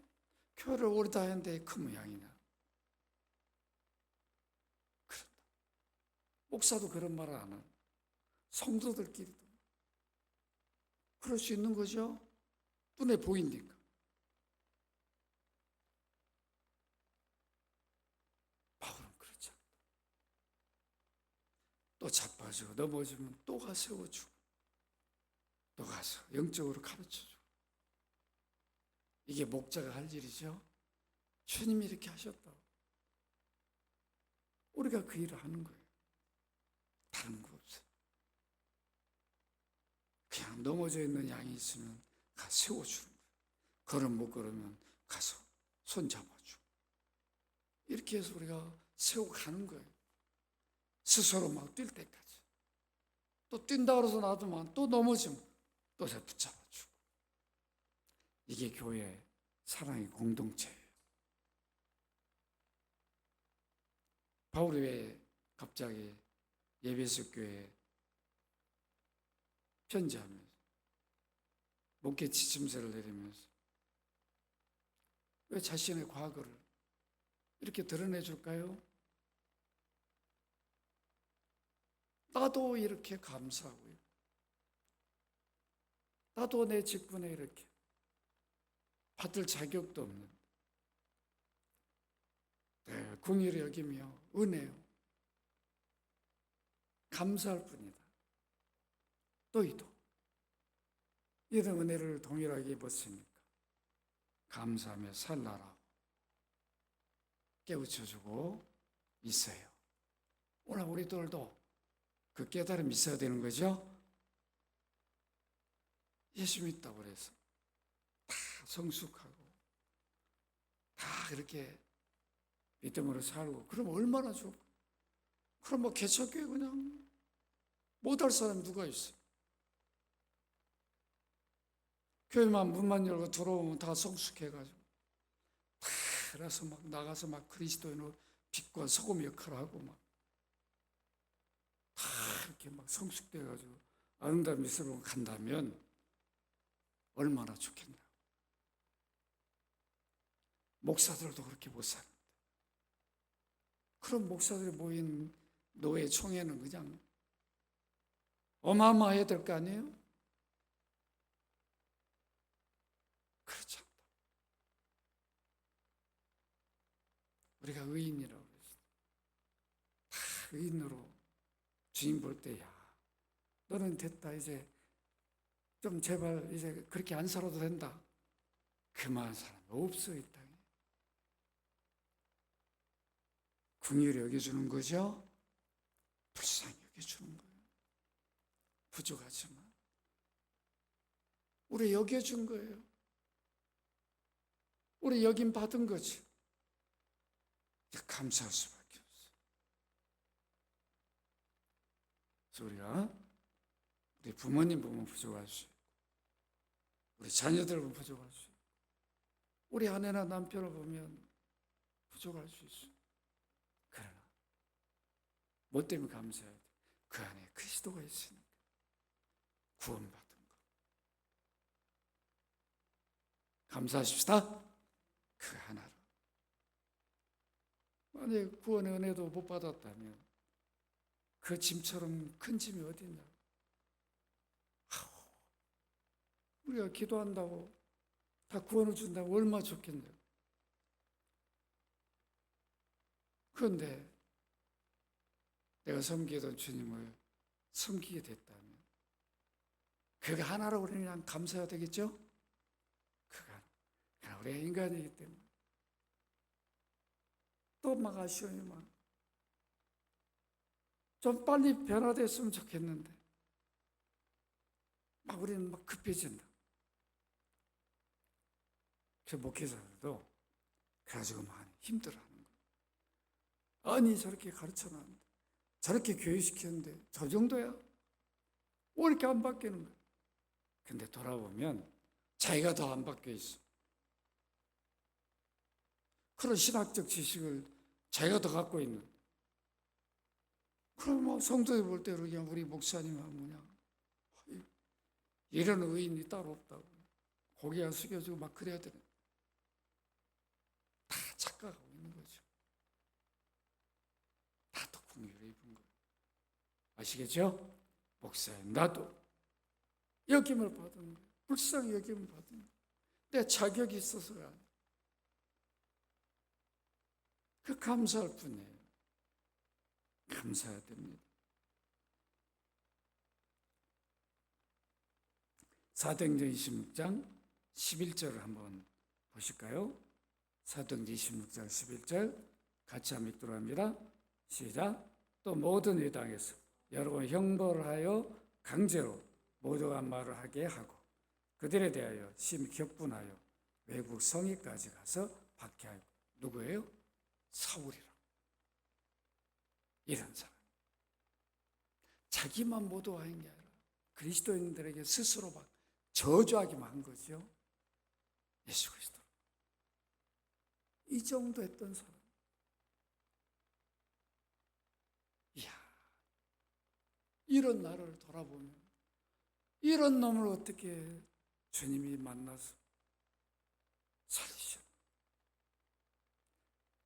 교회를 오래 다녔는데 그 모양이냐. 그런다. 목사도 그런 말을 안 하고 성도들끼리도 그럴 수 있는 거죠. 눈에 보이니까. 바울은 그렇지 않다. 또 자빠지고 넘어지면 또 가 세워주고 또 가서 영적으로 가르쳐주고. 이게 목자가 할 일이죠. 주님이 이렇게 하셨다고. 우리가 그 일을 하는 거예요. 다른 거 없어요. 그냥 넘어져 있는 양이 있으면 가 세워주는 거예요. 걸음 못 걸으면 가서 손 잡아주고. 이렇게 해서 우리가 세우고 가는 거예요. 스스로 막 뛸 때까지. 또 뛴다 그래서 놔두면 또 넘어지면 또 붙잡아주고. 이게 교회 사랑의 공동체예요. 바울이 왜 갑자기 예배소 교회에 편지하면서 목회 지침서를 내리면서 왜 자신의 과거를 이렇게 드러내줄까요? 나도 이렇게 감사하고요. 나도 내 직분에 이렇게 받을 자격도 없는 긍휼히 여기며 은혜요. 감사할 뿐이다. 너희도 이런 은혜를 동일하게 입었으니까 감사하며 살라라고 깨우쳐주고 있어요. 오늘 우리들도 그 깨달음이 있어야 되는 거죠. 예수 믿다고 그래서 다 성숙하고 다 그렇게 믿음으로 살고 그럼 얼마나 좋을까. 그럼 뭐 개척교회 그냥 못할 사람 누가 있어. 교회만 문만 열고 들어오면 다 성숙해가지고 다 그래서 막 나가서 막 그리스도인으로 빛과 소금 역할을 하고 막 다 이렇게 막 성숙돼가지고 아름다운 미술로 간다면 얼마나 좋겠냐. 목사들도 그렇게 못 사는데. 그런 목사들이 모인 노예 총회는 그냥 어마어마해야 될 거 아니에요? 그렇지 않다. 우리가 의인이라고 그랬어. 다 의인으로 주님 볼 때, 야, 너는 됐다. 이제 좀 제발 이제 그렇게 안 살아도 된다. 그만한 사람이 없어, 이 땅에. 긍휼히 여겨주는 거죠. 불쌍히 여겨주는 거예요. 부족하지만 우리 여겨준 거예요. 우리 여긴 받은 거지. 감사할 수밖에 없어요. 그래서 우리가 우리 부모님 보면 부족할 수 있고 우리 자녀들 보면 부족할 수 있고 우리 아내나 남편을 보면 부족할 가져갈 수 있어. 그러나 뭐 때문에 감사해야 돼? 그 안에 그리스도가 있으니까. 구원받은 거. 감사하십시다. 그 하나로. 만약에 구원의 은혜도 못 받았다면 그 짐처럼 큰 짐이 어디 있냐? 우리가 기도한다고 다 구원을 준다고 얼마나 좋겠냐고. 그런데 내가 섬기던 주님을 섬기게 됐다면 그가 하나로 우리는 그냥 감사해야 되겠죠? 그가 우리가 인간이기 때문에 또 막 아쉬워요. 좀 빨리 변화됐으면 좋겠는데 막 우리는 막 급해진다. 그 목회자들도 가지고 많이 힘들어하는 거예요. 아니 저렇게 가르쳐놨는데 저렇게 교육시켰는데 저 정도야? 왜 이렇게 안 바뀌는 거야? 근데 돌아보면 자기가 더 안 바뀌어 있어. 그런 신학적 지식을 자기가 더 갖고 있는. 그럼 뭐 성도들 볼 때 그냥 우리 목사님은 뭐냐 이런 의인이 따로 없다고 고개가 숙여지고 막 그래야 되는. 다 착각하고 있는 거죠. 다 독풍유를 입은 거예요. 아시겠죠? 목사님 나도 여김을 받은 거예요. 불쌍히 여김을 받은 거예요. 내 자격이 있어서가 아니에요. 그 감사할 뿐이에요. 감사해야 됩니다. 사도행전 26장 11절을 한번 보실까요? 사도행전 26장 11절 같이 한번 읽도록 합니다. 시작. 또 모든 회당에서 여러 번 형벌을 하여 강제로 모독한 말을 하게 하고 그들에 대하여 심히 격분하여 외국 성에까지 가서 박해하고. 누구예요? 사울이라. 이런 사람. 자기만 모독한 게 아니라 그리스도인들에게 스스로 막 저주하기만 한 거죠. 예수 그리스도. 이 정도 했던 사람. 이야, 이런 나를 돌아보면 이런 놈을 어떻게 주님이 만나서 살리셨나.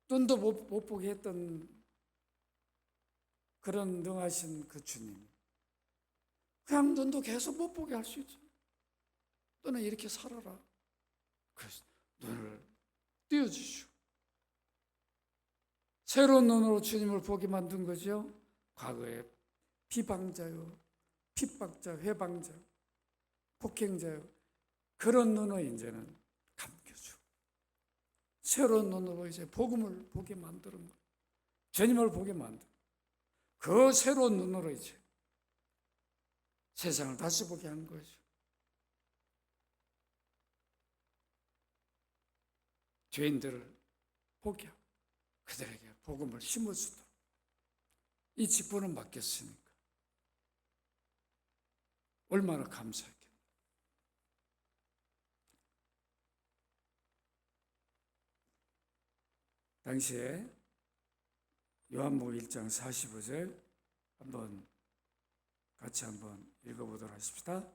눈도 못 보게 했던 그런 능하신 그 주님. 그냥 눈도 계속 못 보게 할 수 있죠. 너는 이렇게 살아라. 그래서 눈을 띄워주시오. 새로운 눈으로 주님을 보게 만든 거죠. 과거에 비방자요, 핍박자, 회방자, 폭행자요. 그런 눈을 이제는 감겨주고 새로운 눈으로 이제 복음을 보게 만드는 거예요. 주님을 보게 만든. 그 새로운 눈으로 이제 세상을 다시 보게 한 거죠. 죄인들을 보게 하고 그들에게 복음을 심어주도록 이 직분을 맡겼으니까 얼마나 감사했겠나. 당시에 요한복음 1장 45절 같이 한번 읽어보도록 하십시다.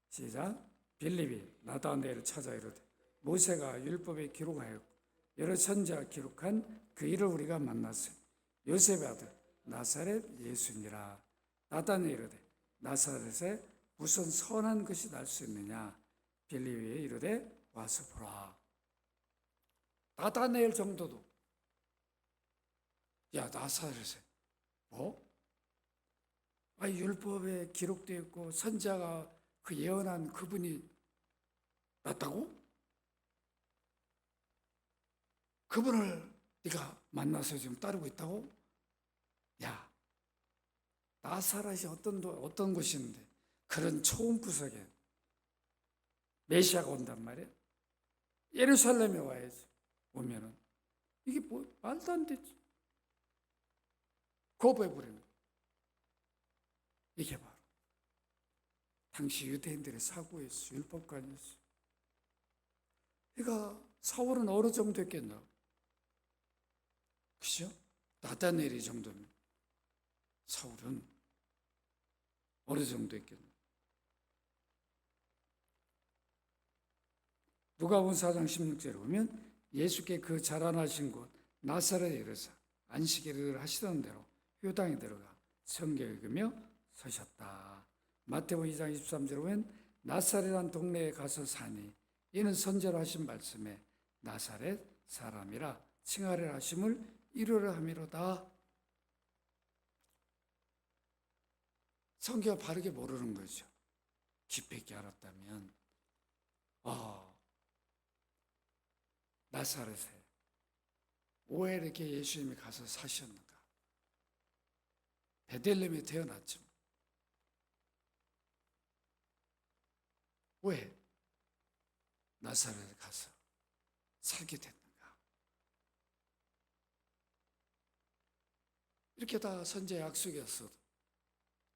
시작. 빌립이 나다나엘을 찾아 이르되 모세가 율법에 기록하였고 여러 선지자가 기록한 그 일을 우리가 만났으니 요셉의 아들 나사렛 예수니라. 나다나엘이 이르되 나사렛에 무슨 선한 것이 날 수 있느냐. 빌립이 이르되 와서 보라. 나다나엘 정도도 야 나사렛에 뭐? 율법에 기록되어 있고 선지자가 그 예언한 그분이 낫다고? 그분을 네가 만나서 지금 따르고 있다고? 야, 나사렛이 어떤 곳인데 그런 초원 구석에 메시아가 온단 말이야. 예루살렘에 와야지. 오면은 이게 뭐 말도 안 되지. 거부해버리는 거야. 이게 바로 당시 유대인들의 사고였어. 율법관이었어. 그러니까 사울은 어느 정도 했겠나? 그죠? 나다넬이 정도면 사울은 어느 정도 있겠나? 누가복음 4장 16절에 보면 예수께 그 자라나신 곳 나사렛에 이르사 안식일을 하시던 대로 효당에 들어가 성경 읽으며 서셨다. 마태복음 2장 23절에 보면 나사렛이라는 동네에 가서 사니 이는 선제로 하신 말씀에 나사렛 사람이라 칭하려 하심을 이루려 함이로다. 성경을 바르게 모르는 거죠. 깊이 있게 알았다면 나사렛에 왜 이렇게 예수님이 가서 사셨는가? 베들레헴에 태어났죠. 왜 나사렛에 가서 살게 됐는가? 이렇게 다 선제 약속이었어도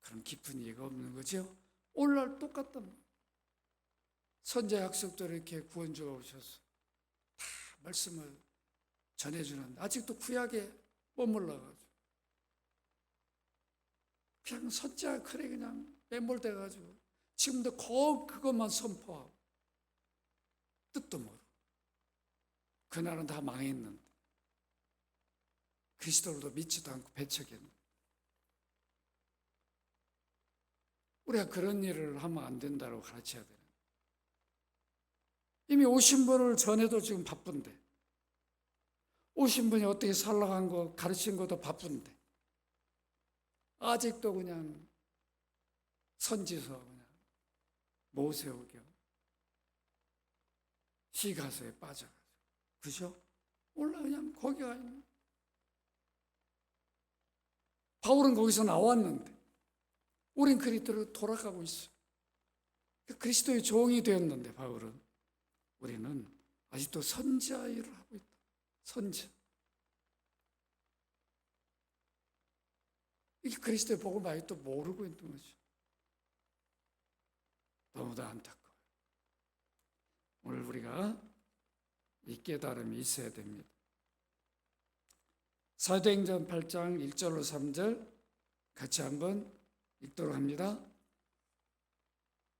그런 깊은 이해가 없는 거죠. 오늘날 똑같단 말이에요. 선제 약속도 이렇게 구원주가 오셔서 다 말씀을 전해주는데 아직도 구약에 머물러가지고 그냥 선자 글에 그냥 매몰돼가지고 지금도 그것만 선포하고 뜻도 모르고 그날은 다 망했는데 그리스도를도 믿지도 않고 배척했는데 우리가 그런 일을 하면 안 된다고 가르쳐야 되는 이미 오신 분을 전해도 지금 바쁜데 오신 분이 어떻게 살아간 거 가르친 것도 바쁜데 아직도 그냥 선지서 그냥 모세오경 시가서에 빠져가지고 그죠? 몰라 그냥 거기가 있는 바울은 거기서 나왔는데 우린 그리스도로 돌아가고 있어. 그리스도의 종이 되었는데 바울은 우리는 아직도 선지자 일을 하고 있다. 선지. 이게 그리스도의 복음을 아직도 모르고 있는 거죠. 너무도 안타까워요. 오늘 우리가 이 깨달음이 있어야 됩니다. 사도행전 8장 1절로 3절 같이 한번 읽도록 합니다.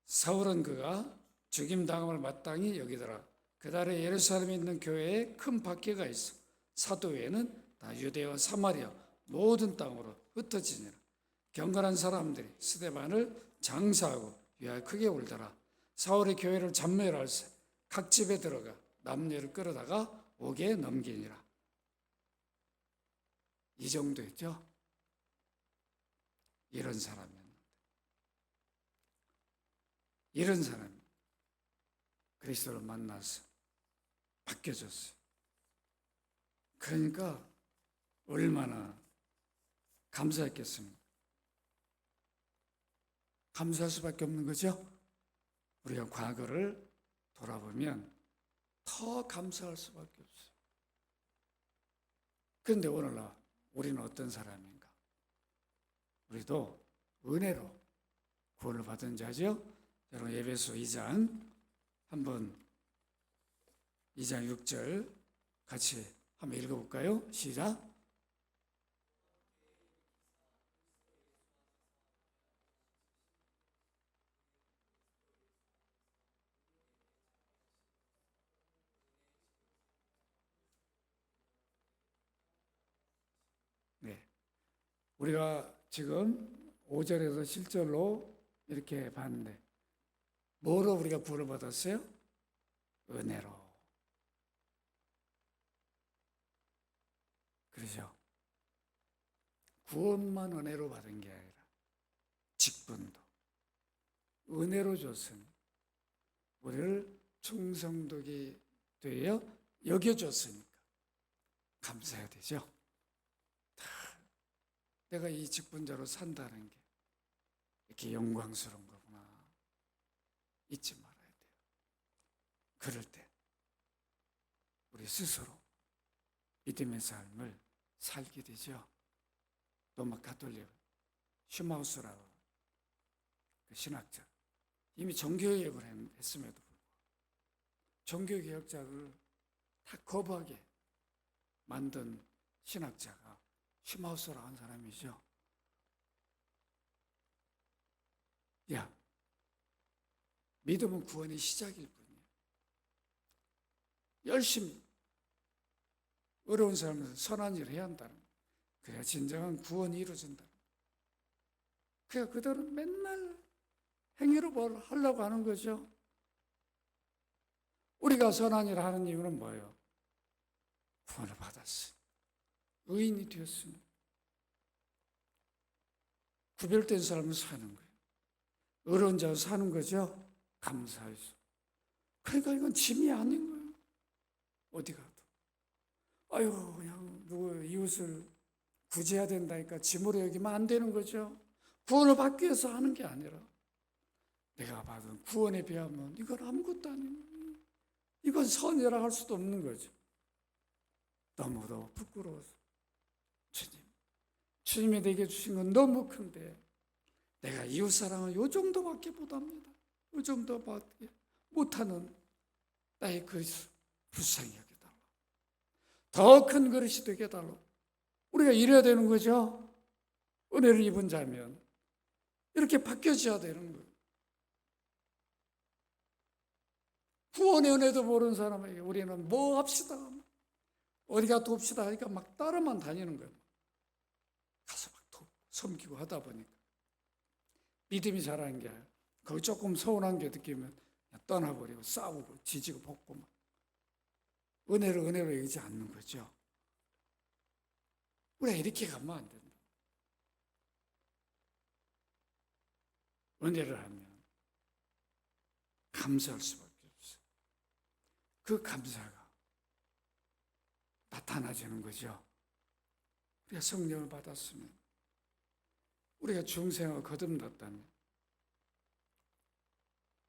사울은 그가 죽임당함을 마땅히 여기더라. 그달에 예루살렘에 있는 교회에 큰 박해가 있어 사도 외에는 다 유대와 사마리아 모든 땅으로 흩어지니라. 경건한 사람들이 스데반을 장사하고 위하여 크게 울더라. 사울이 교회를 잡멸할세 각 집에 들어가 남녀를 끌어다가 옥에 넘기니라. 이 정도였죠. 이런 사람이었는데 이런 사람이 그리스도를 만나서 바뀌어졌어요. 그러니까 얼마나 감사했겠습니까? 감사할 수밖에 없는 거죠. 우리가 과거를 돌아보면 더 감사할 수밖에 없어요. 그런데 오늘날 우리는 어떤 사람인가? 우리도 은혜로 구원을 받은 자죠. 여러분 에베소 2장 한번 2장 6절 같이 한번 읽어볼까요? 시작. 네, 우리가 지금 5절에서 7절로 이렇게 봤는데 뭐로 우리가 구원을 받았어요? 은혜로. 그렇죠? 구원만 은혜로 받은 게 아니라 직분도 은혜로 줬으니 우리를 충성독이 되어 여겨줬으니까 감사해야 되죠. 내가 이 직분자로 산다는 게 이렇게 영광스러운 거구나. 잊지 말아야 돼요. 그럴 때 우리 스스로 믿음의 삶을 살게 되죠. 로마 가톨릭 슈마우스라고 그 신학자 이미 종교개혁을 했음에도 불구하고 종교개혁자를 다 거부하게 만든 신학자가 슈마우스라고 한 사람이죠. 야, 믿음은 구원의 시작일 뿐이야. 열심히 어려운 삶에서 선한 일을 해야 한다는 거야. 그래야 진정한 구원이 이루어진다. 그래야 그들은 맨날 행위로 뭘 하려고 하는 거죠. 우리가 선한 일을 하는 이유는 뭐예요? 구원을 받았으니, 의인이 되었으니, 구별된 삶을 사는 거예요. 어려운 자로 사는 거죠. 감사해서. 그러니까 이건 짐이 아닌 거예요. 어디 가도. 아유, 그냥 누구 이웃을 구제해야 된다니까 짐으로 여기면 안 되는 거죠. 구원을 받기 위해서 하는 게 아니라 내가 받은 구원에 비하면 이건 아무것도 아닌 거예요. 이건 선이라 할 수도 없는 거죠. 너무도 부끄러워서 주님이 내게 주신 건 너무 큰데 내가 이웃사랑을 요 정도밖에 못합니다. 요 정도밖에 못하는 나의 그릇을 불쌍히 여겨달라. 더 큰 그릇이 되게 해달라. 우리가 이래야 되는 거죠. 은혜를 입은 자면 이렇게 바뀌어져야 되는 거예요. 구원의 은혜도 모르는 사람에게 우리는 뭐 합시다, 어디 가 돕시다 하니까 막 따라만 다니는 거예요. 가서 막 섬기고 하다 보니까 믿음이 자라는 게 아니라 거기 조금 서운한 게 느끼면 떠나버리고 싸우고 지지고 볶고 막 은혜로 여기지 않는 거죠. 우리가 이렇게 가면 안 된다. 은혜를 하면 감사할 수밖에 없어요. 그 감사가 나타나지는 거죠. 우리가 성령을 받았으면, 우리가 중생을 거듭났다면,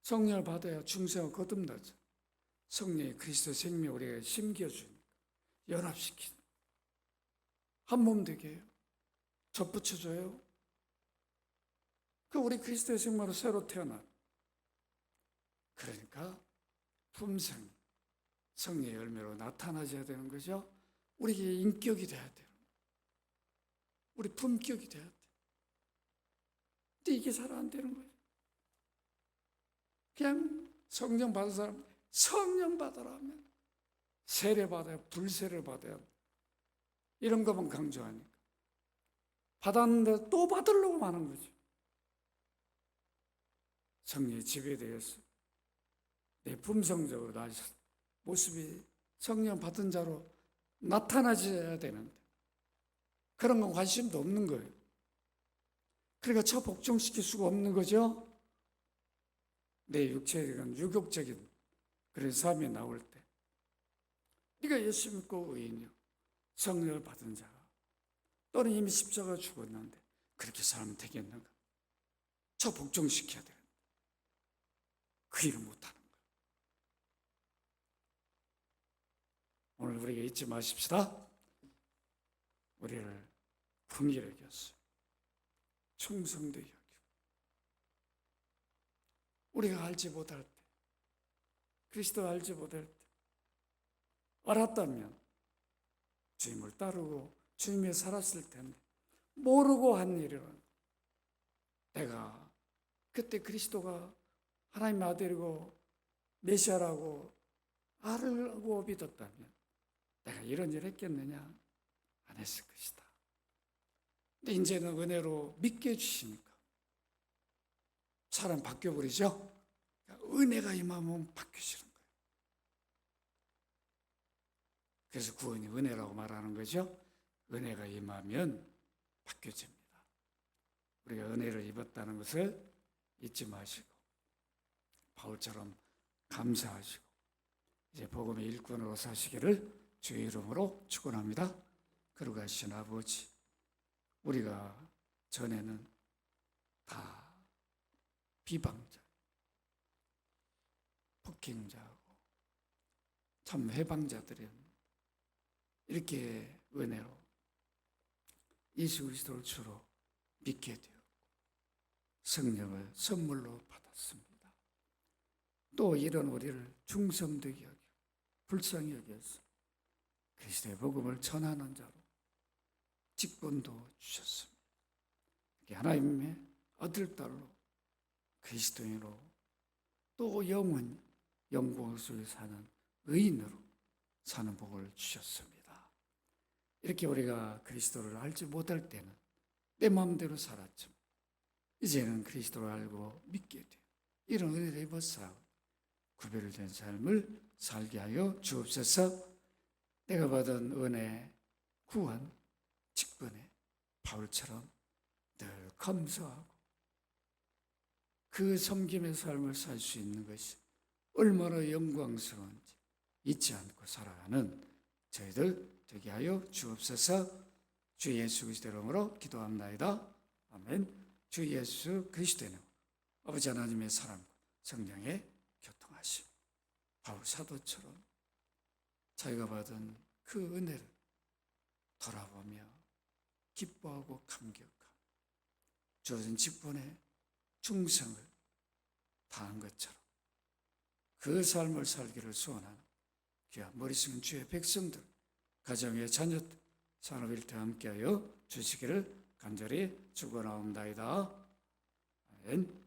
성령을 받아야 중생을 거듭나죠. 성령이 그리스도 생명 우리가 심겨주니까, 연합시키는, 한 몸 되게 해요. 접붙여줘요. 그 우리 그리스도의 생명으로 새로 태어나. 그러니까 품성, 성령의 열매로 나타나줘야 되는 거죠. 우리에게 인격이 돼야 돼요. 우리 품격이 돼야 돼요. 근데 이게 잘 안 되는 거예요. 그냥 성령 받은 사람, 성령 받으라 하면 세례 받아야, 불세례를 받아야, 이런 것만 강조하니까 받았는데 또 받으려고 하는 거죠. 성령의 지배되어서 내 품성적으로 나 모습이 성령 받은 자로 나타나져야 되는데 그런 건 관심도 없는 거예요. 그러니까 저 복종시킬 수가 없는 거죠. 내 육체적인 유욕적인 그런 삶이 나올 때 네가 예수 믿고 의인이요 성령을 받은 자가 또는 이미 십자가 죽었는데 그렇게 살면 되겠는가? 저 복종시켜야 되는데 그 일을 못하는 거예요. 오늘 우리가 잊지 마십시다. 우리를 긍휼히 여겼어요. 충성도 여기고 우리가 알지 못할 때, 그리스도 알지 못할 때 알았다면 주님을 따르고 주님이 살았을 텐데 모르고 한 일이란, 내가 그때 그리스도가 하나님의 아들이고 메시아라고 알고 믿었다면 내가 이런 일을 했겠느냐? 안 했을 것이다. 근데 이제는 은혜로 믿게 해주시니까 사람 바뀌어버리죠? 은혜가 임하면 바뀌시는 거예요. 그래서 구원이 은혜라고 말하는 거죠. 은혜가 임하면 바뀌어집니다. 우리가 은혜를 입었다는 것을 잊지 마시고 바울처럼 감사하시고 이제 복음의 일꾼으로 사시기를 주의 이름으로 축원합니다. 거룩하신 아버지, 우리가 전에는 다 비방자, 폭행자고 참 해방자들이었는데 이렇게 은혜로 예수 그리스도를 주로 믿게 되었고 성령을 선물로 받았습니다. 또 이런 우리를 중성되게 여기고 불쌍히 여겨서 그리스도의 복음을 전하는 자로 직분도 주셨습니다. 하나님의 아들, 딸로 그리스도인으로 또 영원 영광 속에 사는 의인으로 사는 복을 주셨습니다. 이렇게 우리가 그리스도를 알지 못할 때는 내 마음대로 살았지만 이제는 그리스도를 알고 믿게 돼 이런 은혜를 입어서 구별된 삶을 살게 하여 주옵소서. 내가 받은 은혜, 구원, 직분에 바울처럼 늘 감사하고 그 섬김의 삶을 살 수 있는 것이 얼마나 영광스러운지 잊지 않고 살아가는 저희들 되게 하여 주옵소서. 주 예수 그리스도의 이름으로 기도합나이다. 아멘. 주 예수 그리스도의 이름으로 아버지 하나님의 사랑과 성령의 교통하심, 바울 사도처럼 자기가 받은 그 은혜를 돌아보며 기뻐하고 감격하며 주어진 직분에 충성을 다한 것처럼 그 삶을 살기를 소원하는 귀한 머리 숙인 주의 백성들, 가정의 자녀들, 산업일대 함께하여 주시기를 간절히 축원하옵나이다. 아멘.